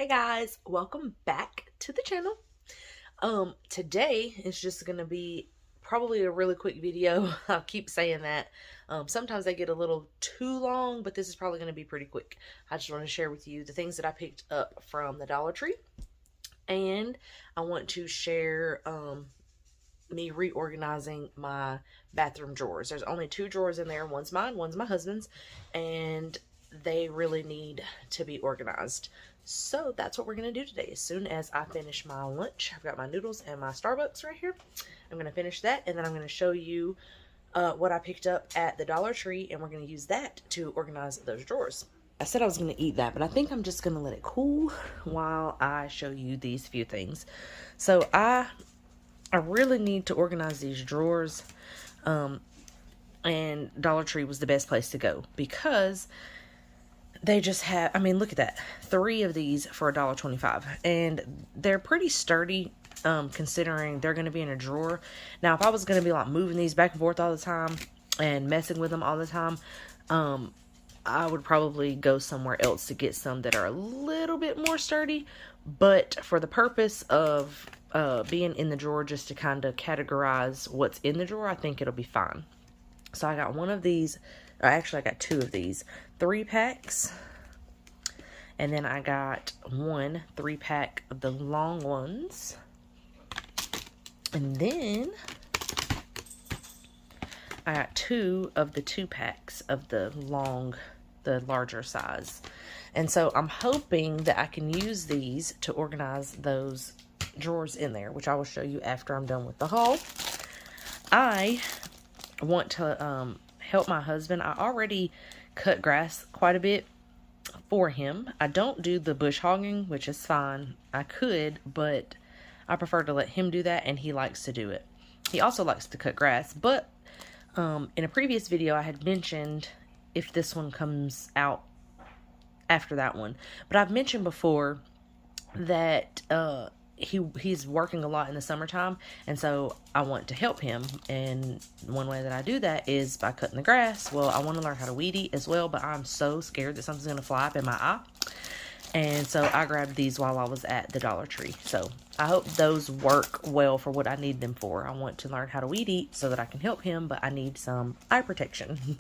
Guys, welcome back to the channel. Today is just gonna be probably a really quick video. I'll keep saying that. Sometimes they get a little too long, but this is probably gonna be pretty quick. I just want to share with you the things that I picked up from the Dollar Tree, and I want to share me reorganizing my bathroom drawers. There's only two drawers in there. One's mine, one's my husband's, and they really need to be organized. So that's what we're going to do today. As soon as I finish my lunch, I've got my noodles and my Starbucks right here. I'm going to finish that, and then I'm going to show you what I picked up at the Dollar Tree, and we're going to use that to organize those drawers. I said I was going to eat that, but I think I'm just going to let it cool while I show you these few things. So I really need to organize these drawers, and Dollar Tree was the best place to go because they just have, I mean, look at that. 3 of these for $1.25, and they're pretty sturdy, considering they're going to be in a drawer. Now, if I was going to be like moving these back and forth all the time and messing with them all the time, I would probably go somewhere else to get some that are a little bit more sturdy. But for the purpose of being in the drawer, just to kind of categorize what's in the drawer, I think it'll be fine. So I got one of these, or actually I got 2 of these 3-packs, and then I got 1 3-pack of the long ones, and then I got 2 of the 2-packs of the larger size. And so I'm hoping that I can use these to organize those drawers in there, which I will show you after I'm done with the haul. I want to help my husband. I already cut grass quite a bit for him. I don't do the bush hogging, which is fine. I could, but I prefer to let him do that, and he likes to do it. He also likes to cut grass, but in a previous video I had mentioned if this one comes out after that one, but I've mentioned before that he's working a lot in the summertime, and so I want to help him, and one way that I do that is by cutting the grass. Well, I want to learn how to weed eat as well, but I'm so scared that something's going to fly up in my eye, and so I grabbed these while I was at the Dollar Tree. So I hope those work well for what I need them for. I want to learn how to weed eat so that I can help him, but I need some eye protection.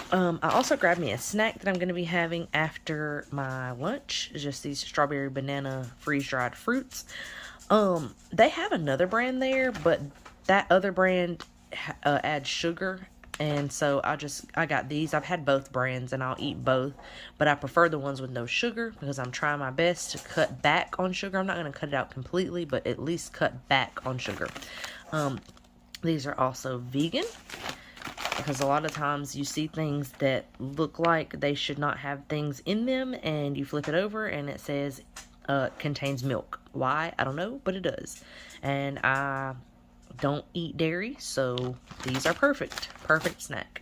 I also grabbed me a snack that I'm going to be having after my lunch. It's just these strawberry banana freeze-dried fruits. They have another brand there, but that other brand adds sugar. And so I got these. I've had both brands and I'll eat both, but I prefer the ones with no sugar because I'm trying my best to cut back on sugar. I'm not going to cut it out completely, but at least cut back on sugar. These are also vegan, because a lot of times you see things that look like they should not have things in them, and you flip it over and it says contains milk. Why? I don't know, but it does. And I don't eat dairy, so these are perfect snack.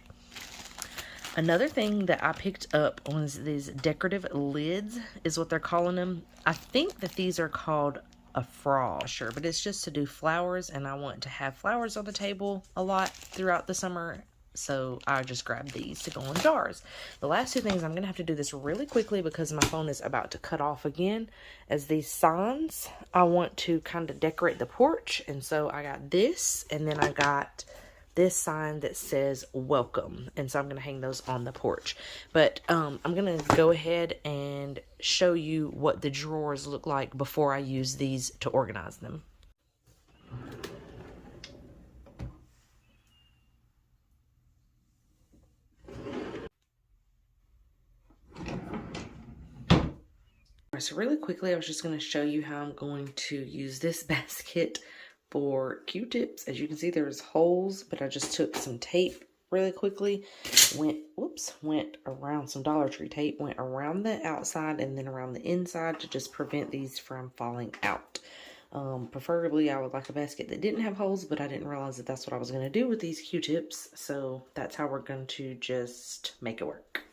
Another thing that I picked up was these decorative lids, is what they're calling them. I think that these are called a fraud, sure, but it's just to do flowers, and I want to have flowers on the table a lot throughout the summer. So I just grabbed these to go in jars. The last 2 things, I'm going to have to do this really quickly because my phone is about to cut off again, as these signs. I want to kind of decorate the porch, and so I got this, and then I got this sign that says welcome, and so I'm going to hang those on the porch. But I'm going to go ahead and show you what the drawers look like before I use these to organize them. So really quickly, I was just going to show you how I'm going to use this basket for Q-tips. As you can see, there's holes, but I just took some tape really quickly, went around some Dollar Tree tape, went around the outside and then around the inside to just prevent these from falling out. Preferably, I would like a basket that didn't have holes, but I didn't realize that that's what I was going to do with these Q-tips, so that's how we're going to just make it work.